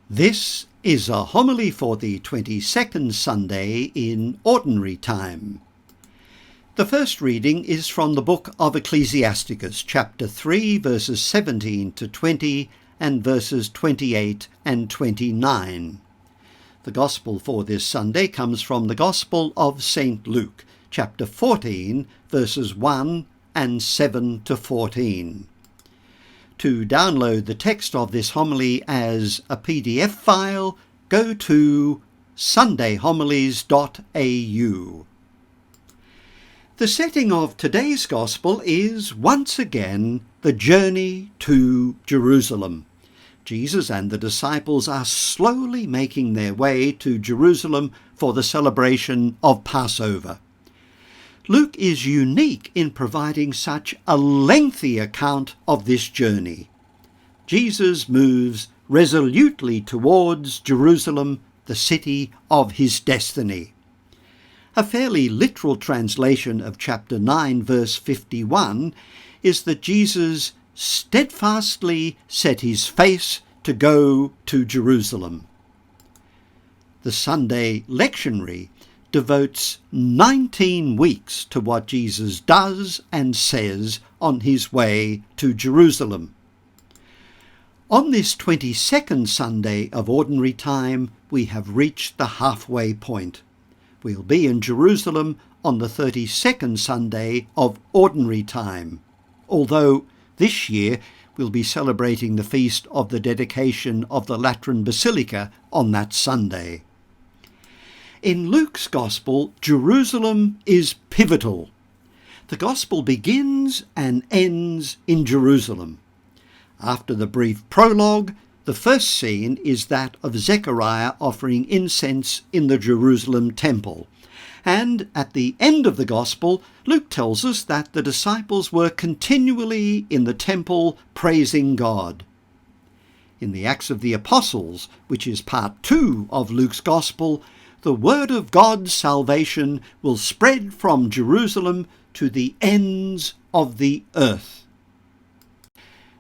This is a homily for the 22nd Sunday in Ordinary Time. The first reading is from the book of Ecclesiasticus, chapter 3, verses 17 to 20 and verses 28 and 29. The Gospel for this Sunday comes from the Gospel of St. Luke, chapter 14, verses 1 and 7 to 14. To download the text of this homily as a PDF file, go to sundayhomilies.au. The setting of today's Gospel is once again the journey to Jerusalem. Jesus and the disciples are slowly making their way to Jerusalem for the celebration of Passover. Luke is unique in providing such a lengthy account of this journey. Jesus moves resolutely towards Jerusalem, the city of his destiny. A fairly literal translation of chapter 9, verse 51 is that Jesus steadfastly set his face to go to Jerusalem. The Sunday lectionary devotes 19 weeks to what Jesus does and says on his way to Jerusalem. On this 22nd Sunday of Ordinary Time, we have reached the halfway point. We'll be in Jerusalem on the 32nd Sunday of Ordinary Time, although this year we'll be celebrating the feast of the dedication of the Lateran Basilica on that Sunday. In Luke's Gospel, Jerusalem is pivotal. The Gospel begins and ends in Jerusalem. After the brief prologue, the first scene is that of Zechariah offering incense in the Jerusalem temple. And at the end of the Gospel, Luke tells us that the disciples were continually in the temple praising God. In the Acts of the Apostles, which is part 2 of Luke's Gospel, the word of God's salvation will spread from Jerusalem to the ends of the earth.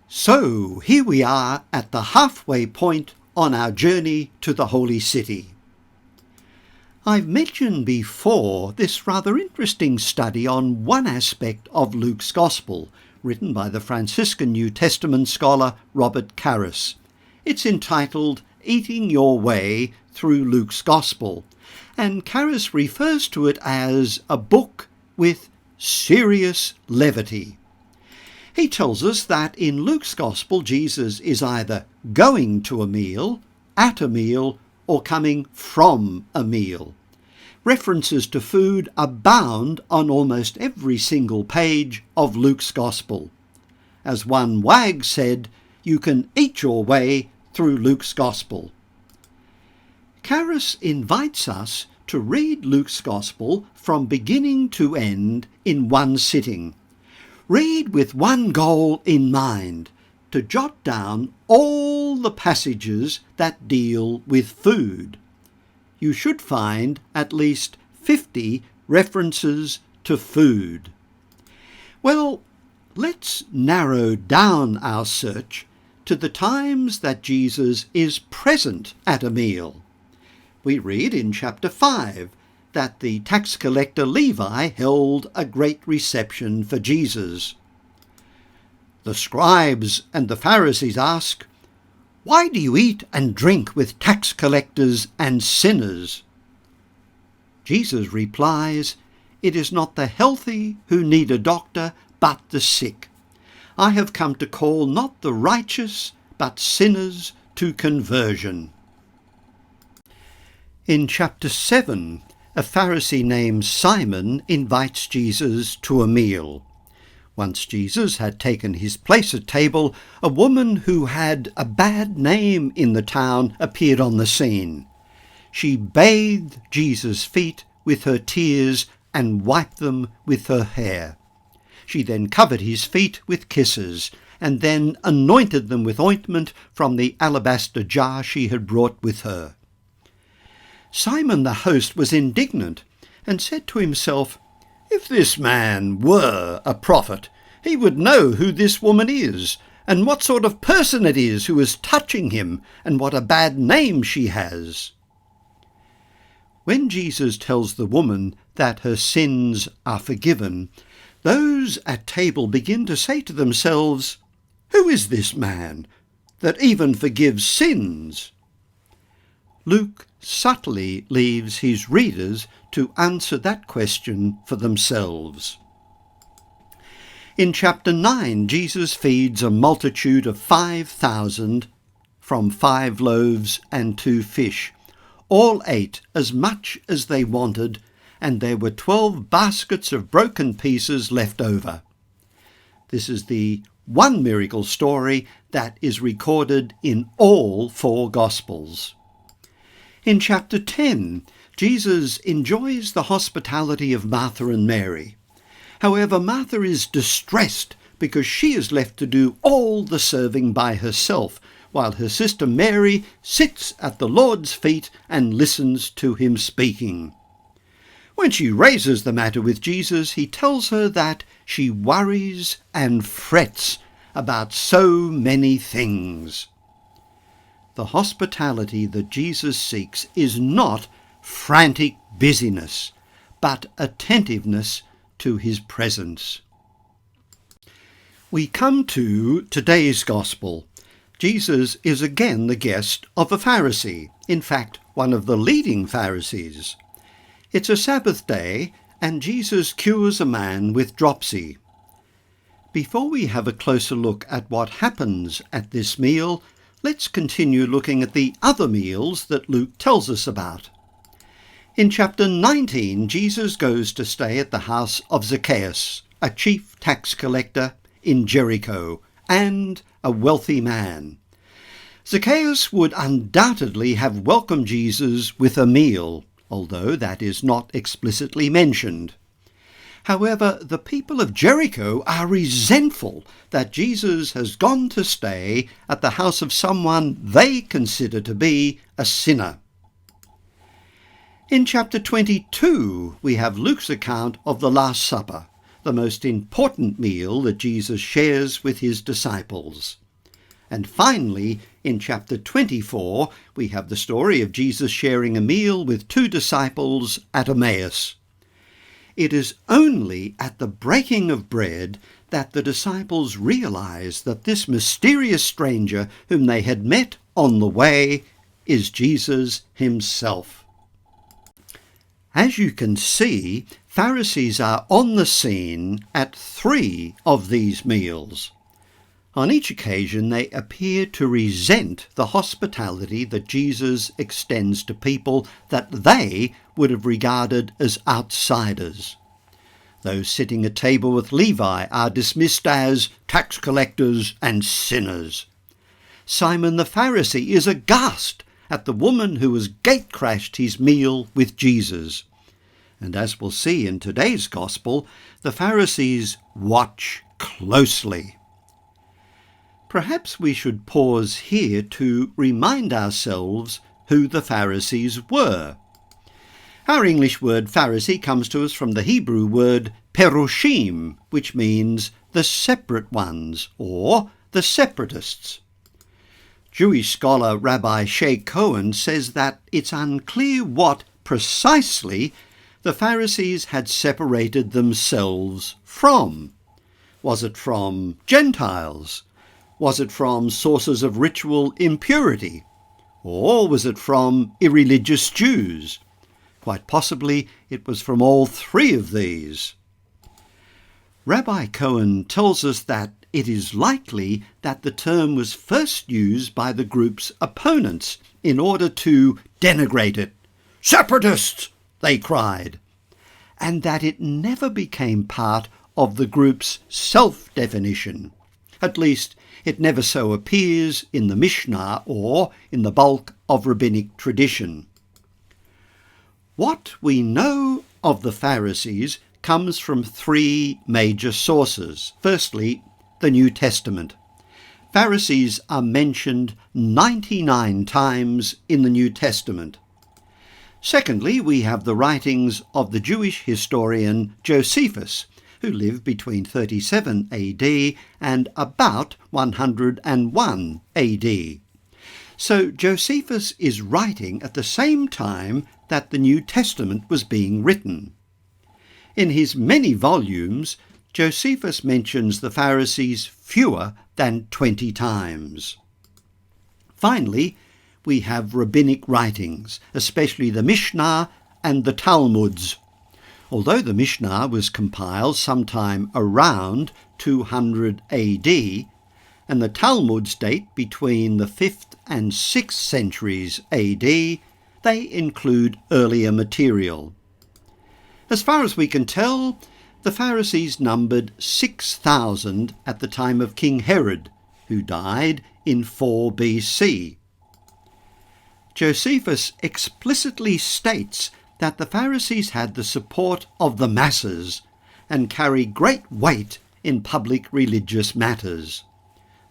So here we are at the halfway point on our journey to the Holy City. I've mentioned before this rather interesting study on one aspect of Luke's Gospel, written by the Franciscan New Testament scholar Robert Karras. It's entitled Eating Your Way Through Luke's Gospel, and Karras refers to it as a book with serious levity. He tells us that in Luke's Gospel, Jesus is either going to a meal, at a meal, or coming from a meal. References to food abound on almost every single page of Luke's Gospel. As one wag said, you can eat your way through Luke's Gospel. Karras invites us to read Luke's Gospel from beginning to end in one sitting. Read with one goal in mind, to jot down all the passages that deal with food. You should find at least 50 references to food. Well, let's narrow down our search to the times that Jesus is present at a meal. We read in chapter 5 that the tax collector Levi held a great reception for Jesus. The scribes and the Pharisees ask, "Why do you eat and drink with tax collectors and sinners?" Jesus replies, "It is not the healthy who need a doctor, but the sick. I have come to call not the righteous, but sinners to conversion." In chapter 7, a Pharisee named Simon invites Jesus to a meal. Once Jesus had taken his place at table, a woman who had a bad name in the town appeared on the scene. She bathed Jesus' feet with her tears and wiped them with her hair. She then covered his feet with kisses, and then anointed them with ointment from the alabaster jar she had brought with her. Simon the host was indignant and said to himself, "If this man were a prophet, he would know who this woman is, and what sort of person it is who is touching him, and what a bad name she has. When Jesus tells the woman that her sins are forgiven, those at table begin to say to themselves, "Who is this man that even forgives sins?" Luke subtly leaves his readers to answer that question for themselves. In chapter 9, Jesus feeds a multitude of 5,000 from 5 loaves and 2 fish. All ate as much as they wanted, and there were 12 baskets of broken pieces left over. This is the one miracle story that is recorded in all 4 Gospels. In chapter 10, Jesus enjoys the hospitality of Martha and Mary. However, Martha is distressed because she is left to do all the serving by herself, while her sister Mary sits at the Lord's feet and listens to him speaking. When she raises the matter with Jesus, he tells her that she worries and frets about so many things. The hospitality that Jesus seeks is not frantic busyness, but attentiveness to his presence. We come to today's Gospel. Jesus is again the guest of a Pharisee, in fact, one of the leading Pharisees. It's a Sabbath day, and Jesus cures a man with dropsy. Before we have a closer look at what happens at this meal, let's continue looking at the other meals that Luke tells us about. In chapter 19, Jesus goes to stay at the house of Zacchaeus, a chief tax collector in Jericho, and a wealthy man. Zacchaeus would undoubtedly have welcomed Jesus with a meal, although that is not explicitly mentioned. However, the people of Jericho are resentful that Jesus has gone to stay at the house of someone they consider to be a sinner. In chapter 22, we have Luke's account of the Last Supper, the most important meal that Jesus shares with his disciples. And finally, in chapter 24, we have the story of Jesus sharing a meal with 2 disciples at Emmaus. It is only at the breaking of bread that the disciples realize that this mysterious stranger whom they had met on the way is Jesus himself. As you can see, Pharisees are on the scene at 3 of these meals. On each occasion, they appear to resent the hospitality that Jesus extends to people that they would have regarded as outsiders. Those sitting at table with Levi are dismissed as tax collectors and sinners. Simon the Pharisee is aghast at the woman who has gate-crashed his meal with Jesus. And as we'll see in today's Gospel, the Pharisees watch closely. Perhaps we should pause here to remind ourselves who the Pharisees were. Our English word Pharisee comes to us from the Hebrew word perushim, which means the separate ones, or the separatists. Jewish scholar Rabbi Shea Cohen says that it's unclear what precisely the Pharisees had separated themselves from. Was it from Gentiles? Was it from sources of ritual impurity? Or was it from irreligious Jews? Quite possibly it was from all 3 of these. Rabbi Cohen tells us that it is likely that the term was first used by the group's opponents in order to denigrate it. "Separatists!" they cried, and that it never became part of the group's self-definition. At least, it never so appears in the Mishnah or in the bulk of rabbinic tradition. What we know of the Pharisees comes from 3 major sources. Firstly, the New Testament. Pharisees are mentioned 99 times in the New Testament. Secondly, we have the writings of the Jewish historian Josephus, who lived between 37 AD and about 101 AD. So Josephus is writing at the same time that the New Testament was being written. In his many volumes, Josephus mentions the Pharisees fewer than 20 times. Finally, we have rabbinic writings, especially the Mishnah and the Talmuds. Although the Mishnah was compiled sometime around 200 AD, and the Talmuds date between the 5th and 6th centuries AD, they include earlier material. As far as we can tell, the Pharisees numbered 6,000 at the time of King Herod, who died in 4 BC. Josephus explicitly states that the Pharisees had the support of the masses and carry great weight in public religious matters.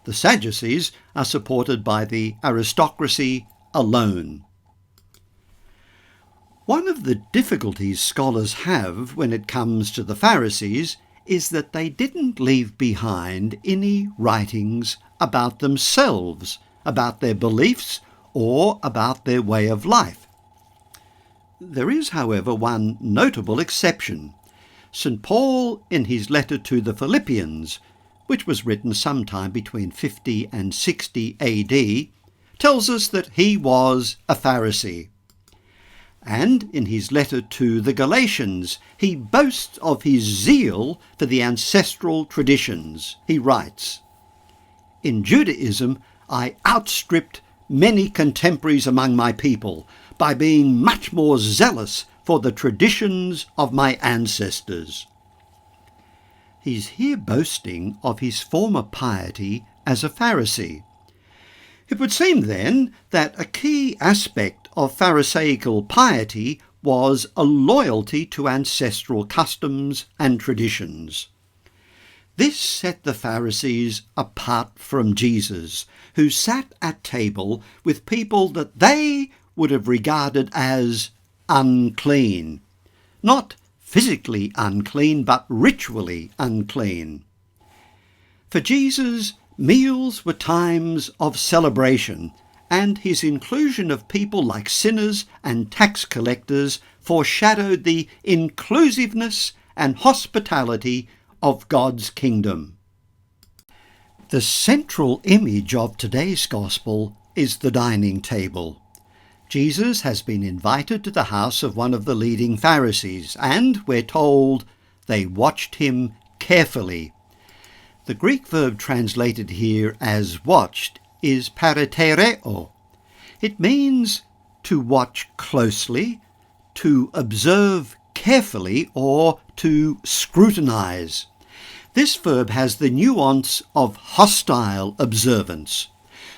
The Sadducees are supported by the aristocracy alone. One of the difficulties scholars have when it comes to the Pharisees is that they didn't leave behind any writings about themselves, about their beliefs, or about their way of life. There is, however, one notable exception. St. Paul, in his letter to the Philippians, which was written sometime between 50 and 60 AD, tells us that he was a Pharisee. And in his letter to the Galatians, he boasts of his zeal for the ancestral traditions. He writes, "In Judaism, I outstripped many contemporaries among my people by being much more zealous for the traditions of my ancestors." He's here boasting of his former piety as a Pharisee. It would seem then that a key aspect of Pharisaical piety was a loyalty to ancestral customs and traditions. This set the Pharisees apart from Jesus, who sat at table with people that they would have regarded as unclean. Not physically unclean, but ritually unclean. For Jesus, meals were times of celebration, and his inclusion of people like sinners and tax collectors foreshadowed the inclusiveness and hospitality of God's kingdom. The central image of today's gospel is the dining table. Jesus has been invited to the house of one of the leading Pharisees, and we're told they watched him carefully. The Greek verb translated here as watched is paratereo. It means to watch closely, to observe carefully, or to scrutinize. This verb has the nuance of hostile observance.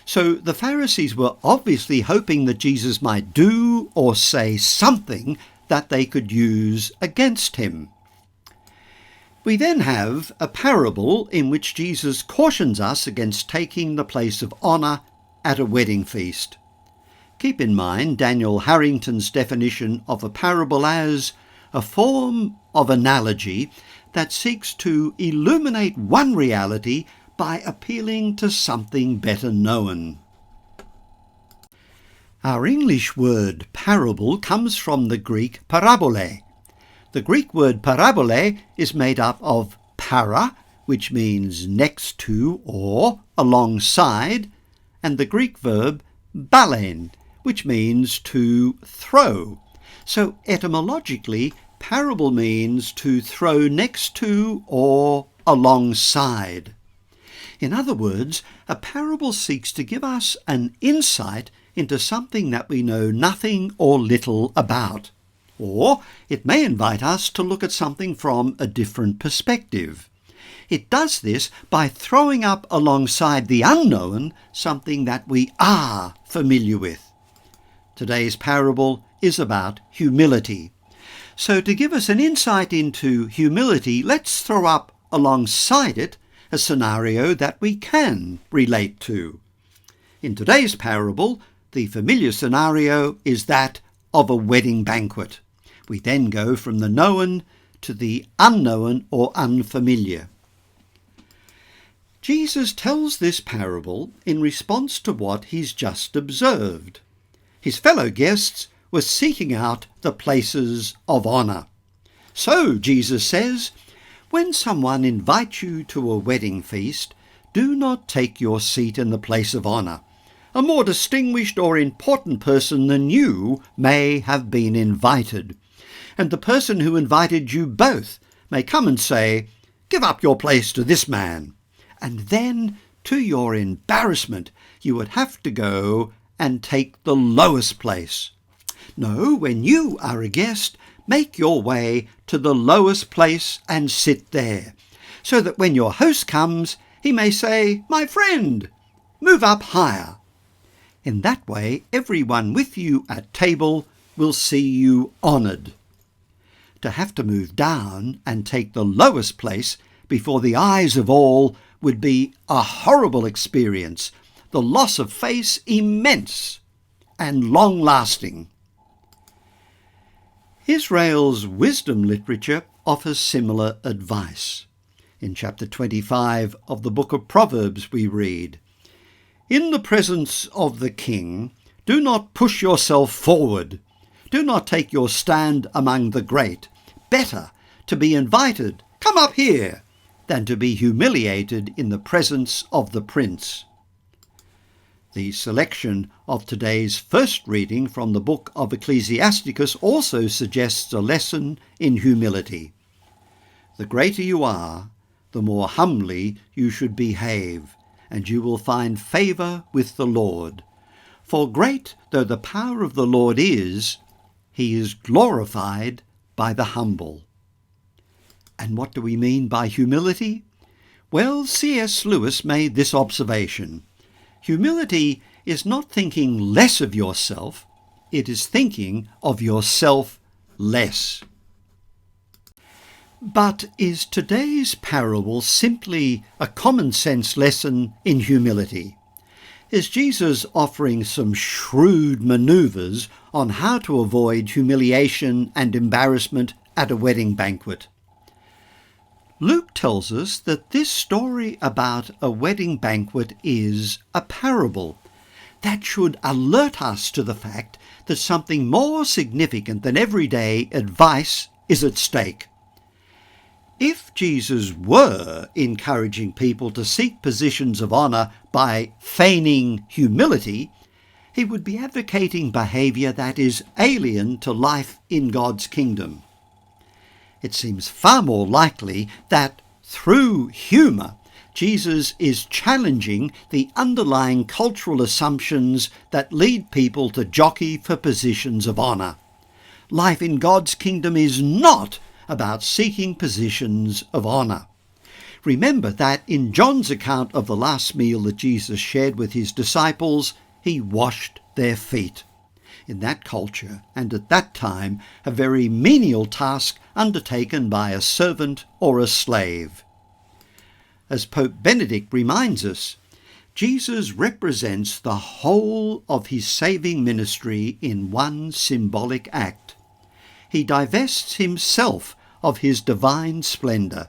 So the Pharisees were obviously hoping that Jesus might do or say something that they could use against him. We then have a parable in which Jesus cautions us against taking the place of honour at a wedding feast. Keep in mind Daniel Harrington's definition of a parable as a form of analogy that seeks to illuminate one reality by appealing to something better known. Our English word parable comes from the Greek parabole. The Greek word parabole is made up of para, which means next to or alongside, and the Greek verb balein, which means to throw. So etymologically, parable means to throw next to or alongside. In other words, a parable seeks to give us an insight into something that we know nothing or little about. Or it may invite us to look at something from a different perspective. It does this by throwing up alongside the unknown something that we are familiar with. Today's parable is about humility. So to give us an insight into humility, let's throw up alongside it a scenario that we can relate to. In today's parable, the familiar scenario is that of a wedding banquet. We then go from the known to the unknown or unfamiliar. Jesus tells this parable in response to what he's just observed. His fellow guests were seeking out the places of honour. So, Jesus says, when someone invites you to a wedding feast, do not take your seat in the place of honour. A more distinguished or important person than you may have been invited. And the person who invited you both may come and say, "Give up your place to this man." And then, to your embarrassment, you would have to go and take the lowest place. No, when you are a guest, make your way to the lowest place and sit there, so that when your host comes, he may say, "My friend, move up higher." In that way, everyone with you at table will see you honoured. To have to move down and take the lowest place before the eyes of all would be a horrible experience, the loss of face immense and long-lasting. Israel's wisdom literature offers similar advice. In chapter 25 of the book of Proverbs we read, "In the presence of the king, do not push yourself forward. Do not take your stand among the great. Better to be invited, 'Come up here,' than to be humiliated in the presence of the prince." The selection of today's first reading from the book of Ecclesiasticus also suggests a lesson in humility. The greater you are, the more humbly you should behave, and you will find favour with the Lord. For great though the power of the Lord is, he is glorified by the humble. And what do we mean by humility? Well, C.S. Lewis made this observation. Humility is not thinking less of yourself, it is thinking of yourself less. But is today's parable simply a common-sense lesson in humility? Is Jesus offering some shrewd manoeuvres on how to avoid humiliation and embarrassment at a wedding banquet? Luke tells us that this story about a wedding banquet is a parable. That should alert us to the fact that something more significant than everyday advice is at stake. If Jesus were encouraging people to seek positions of honour by feigning humility, he would be advocating behaviour that is alien to life in God's kingdom. It seems far more likely that through humour, Jesus is challenging the underlying cultural assumptions that lead people to jockey for positions of honour. Life in God's kingdom is not about seeking positions of honour. Remember that in John's account of the last meal that Jesus shared with his disciples, he washed their feet. In that culture and at that time, a very menial task undertaken by a servant or a slave. As Pope Benedict reminds us, Jesus represents the whole of his saving ministry in one symbolic act. He divests himself of his divine splendour.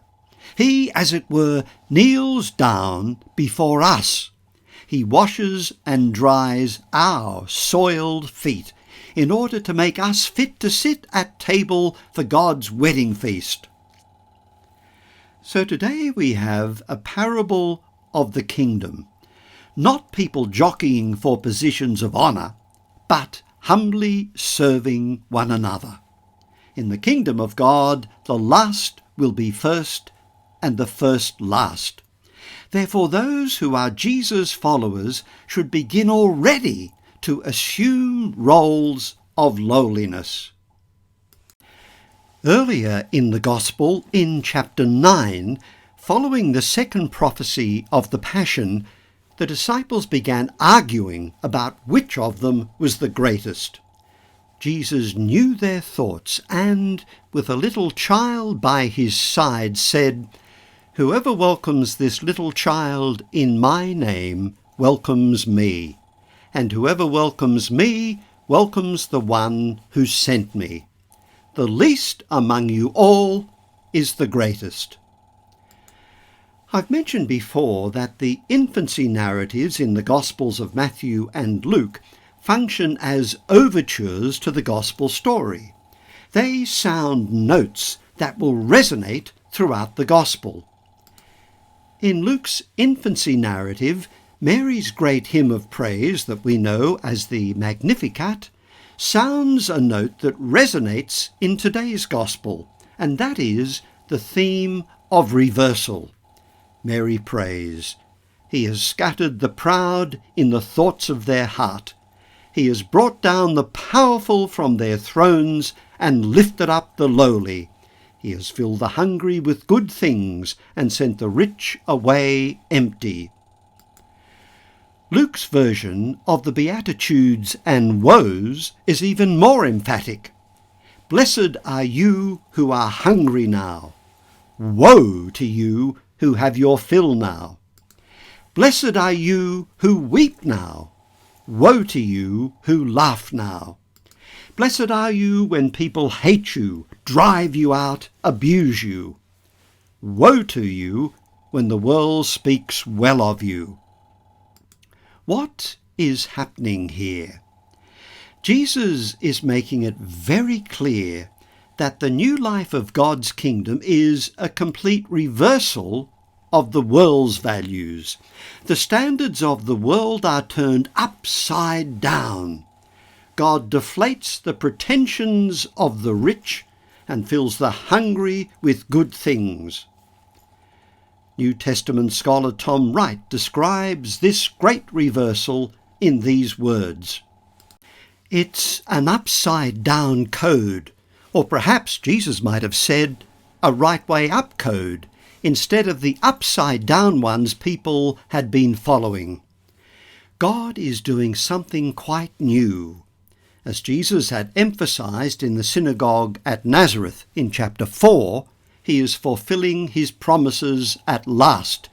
He, as it were, kneels down before us. He washes and dries our soiled feet in order to make us fit to sit at table for God's wedding feast. So today we have a parable of the kingdom, not people jockeying for positions of honour, but humbly serving one another. In the kingdom of God, the last will be first and the first last. Therefore, those who are Jesus' followers should begin already to assume roles of lowliness. Earlier in the Gospel, in chapter 9, following the second prophecy of the Passion, the disciples began arguing about which of them was the greatest. Jesus knew their thoughts and, with a little child by his side, said, "Whoever welcomes this little child in my name welcomes me, and whoever welcomes me welcomes the one who sent me. The least among you all is the greatest. I've mentioned before that the infancy narratives in the Gospels of Matthew and Luke function as overtures to the Gospel story. They sound notes that will resonate throughout the Gospel. In Luke's infancy narrative, Mary's great hymn of praise that we know as the Magnificat sounds a note that resonates in today's Gospel, and that is the theme of reversal. Mary prays, "He has scattered the proud in the thoughts of their heart. He has brought down the powerful from their thrones and lifted up the lowly. He has filled the hungry with good things and sent the rich away empty." Luke's version of the Beatitudes and woes is even more emphatic. "Blessed are you who are hungry now. Woe to you who have your fill now. Blessed are you who weep now. Woe to you who laugh now. Blessed are you when people hate you, drive you out, abuse you. Woe to you when the world speaks well of you." What is happening here? Jesus is making it very clear that the new life of God's kingdom is a complete reversal of the world's values. The standards of the world are turned upside down. God deflates the pretensions of the rich and fills the hungry with good things. New Testament scholar Tom Wright describes this great reversal in these words. It's an upside-down code, or perhaps Jesus might have said a right-way-up code, instead of the upside-down ones people had been following. God is doing something quite new. As Jesus had emphasized in the synagogue at Nazareth in chapter 4, he is fulfilling his promises at last,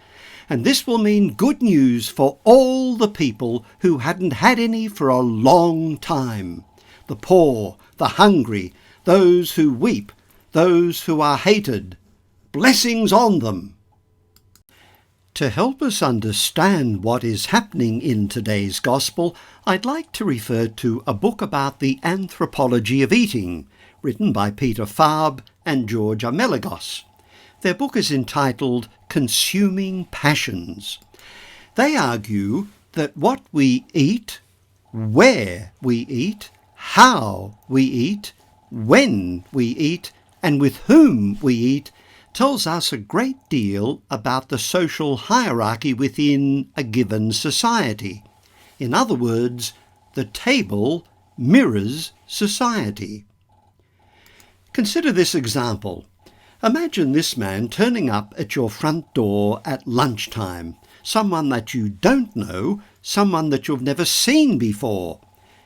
and this will mean good news for all the people who hadn't had any for a long time. The poor, the hungry, those who weep, those who are hated. Blessings on them. To help us understand what is happening in today's Gospel, I'd like to refer to a book about the Anthropology of Eating, written by Peter Farb and George Amelagos. Their book is entitled Consuming Passions. They argue that what we eat, where we eat, how we eat, when we eat, and with whom we eat tells us a great deal about the social hierarchy within a given society. In other words, the table mirrors society. Consider this example. Imagine this man turning up at your front door at lunchtime, someone that you don't know, someone that you've never seen before.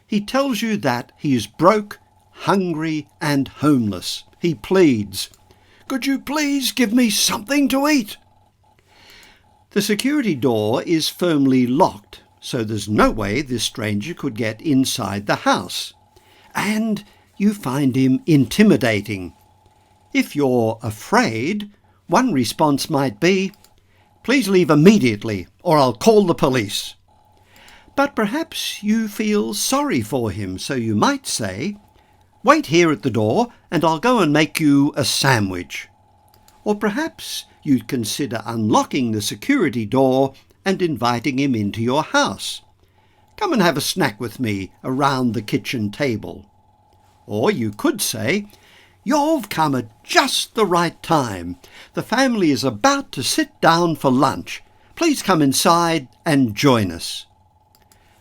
He tells you that he is broke, hungry and homeless. He pleads, "Could you please give me something to eat?" The security door is firmly locked, so there's no way this stranger could get inside the house. And you find him intimidating. If you're afraid, one response might be, "Please leave immediately, or I'll call the police." But perhaps you feel sorry for him, so you might say, "Wait here at the door and I'll go and make you a sandwich." Or perhaps you'd consider unlocking the security door and inviting him into your house. "Come and have a snack with me around the kitchen table." Or you could say, "You've come at just the right time. The family is about to sit down for lunch. Please come inside and join us."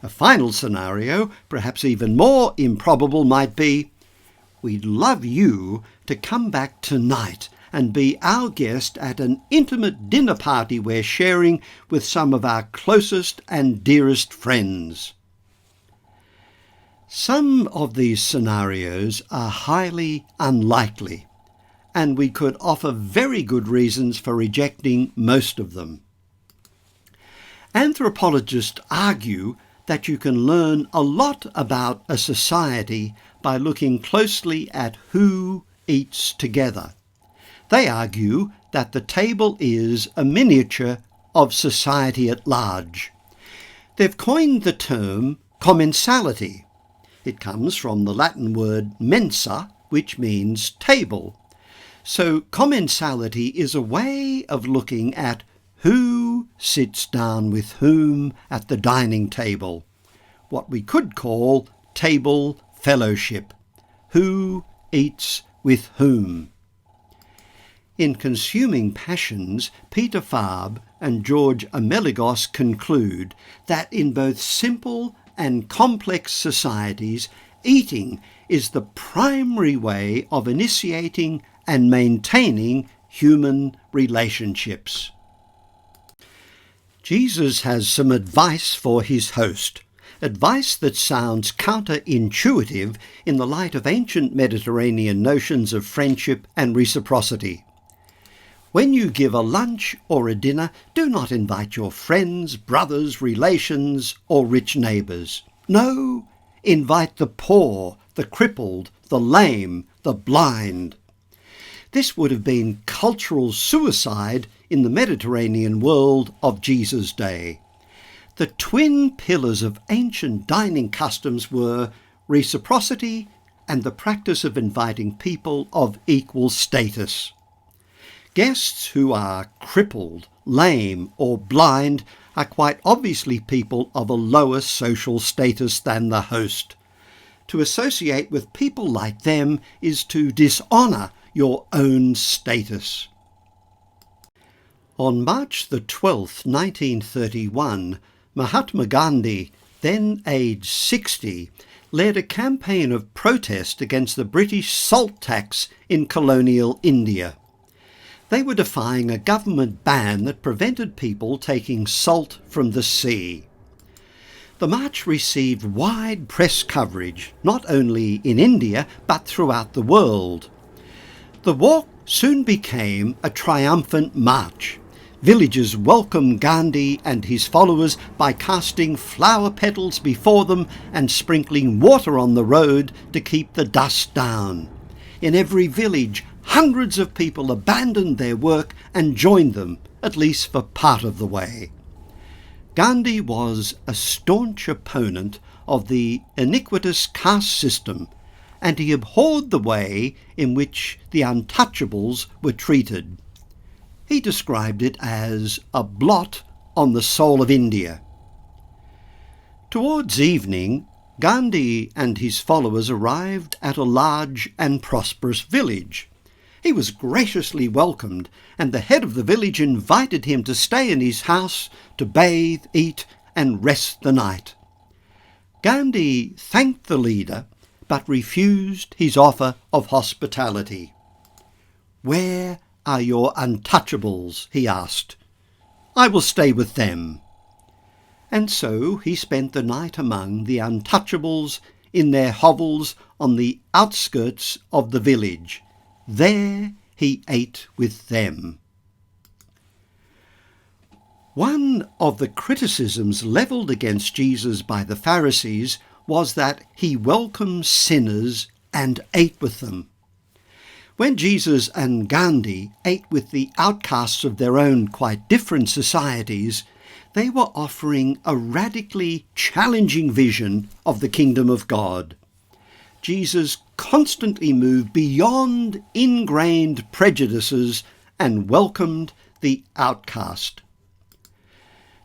A final scenario, perhaps even more improbable, might be, "We'd love you to come back tonight and be our guest at an intimate dinner party we're sharing with some of our closest and dearest friends." Some of these scenarios are highly unlikely, and we could offer very good reasons for rejecting most of them. Anthropologists argue that you can learn a lot about a society by looking closely at who eats together. They argue that the table is a miniature of society at large. They've coined the term commensality. It comes from the Latin word mensa, which means table. So commensality is a way of looking at who sits down with whom at the dining table, what we could call table fellowship. Who eats with whom? In Consuming Passions, Peter Fabre and George Amelagos conclude that in both simple and complex societies, eating is the primary way of initiating and maintaining human relationships. Jesus has some advice for his host, advice that sounds counterintuitive in the light of ancient Mediterranean notions of friendship and reciprocity. When you give a lunch or a dinner, do not invite your friends, brothers, relations, or rich neighbours. No, invite the poor, the crippled, the lame, the blind. This would have been cultural suicide in the Mediterranean world of Jesus' day. The twin pillars of ancient dining customs were reciprocity and the practice of inviting people of equal status. Guests who are crippled, lame, or blind are quite obviously people of a lower social status than the host. To associate with people like them is to dishonour your own status. On March the 12th, 1931, Mahatma Gandhi, then aged 60, led a campaign of protest against the British salt tax in colonial India. They were defying a government ban that prevented people taking salt from the sea. The march received wide press coverage, not only in India but throughout the world. The walk soon became a triumphant march. Villagers welcomed Gandhi and his followers by casting flower petals before them and sprinkling water on the road to keep the dust down. In every village, hundreds of people abandoned their work and joined them, at least for part of the way. Gandhi was a staunch opponent of the iniquitous caste system, and he abhorred the way in which the untouchables were treated. He described it as a blot on the soul of India. Towards evening, Gandhi and his followers arrived at a large and prosperous village. He was graciously welcomed, and the head of the village invited him to stay in his house to bathe, eat, and rest the night. Gandhi thanked the leader, but refused his offer of hospitality. "Where are your untouchables?" he asked. "I will stay with them." And so he spent the night among the untouchables in their hovels on the outskirts of the village. There he ate with them. One of the criticisms levelled against Jesus by the Pharisees was that he welcomed sinners and ate with them. When Jesus and Gandhi ate with the outcasts of their own quite different societies, they were offering a radically challenging vision of the kingdom of God. Jesus constantly moved beyond ingrained prejudices and welcomed the outcast.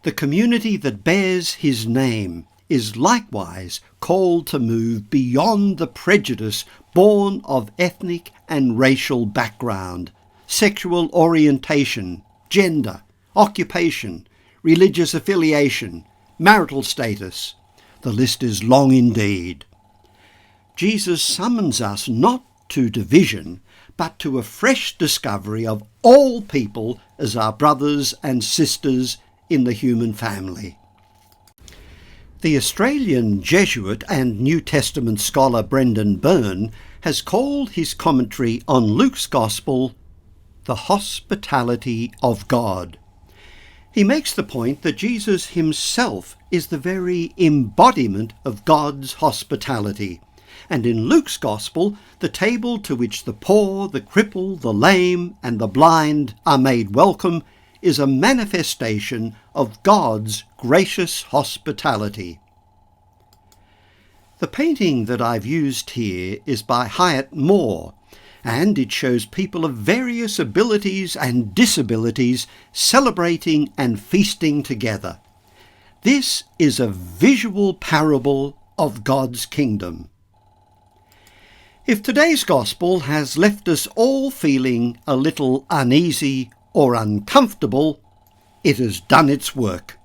The community that bears his name is likewise called to move beyond the prejudice born of ethnic and racial background, sexual orientation, gender, occupation, religious affiliation, marital status. The list is long indeed. Jesus summons us not to division, but to a fresh discovery of all people as our brothers and sisters in the human family. The Australian Jesuit and New Testament scholar Brendan Byrne has called his commentary on Luke's Gospel the hospitality of God. He makes the point that Jesus himself is the very embodiment of God's hospitality, And in Luke's Gospel, the table to which the poor, the crippled, the lame, and the blind are made welcome is a manifestation of God's gracious hospitality. The painting that I've used here is by Hyatt Moore, and it shows people of various abilities and disabilities celebrating and feasting together. This is a visual parable of God's kingdom. If today's Gospel has left us all feeling a little uneasy or uncomfortable, it has done its work.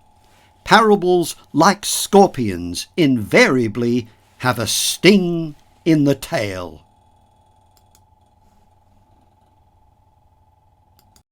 Parables, like scorpions, invariably have a sting in the tail.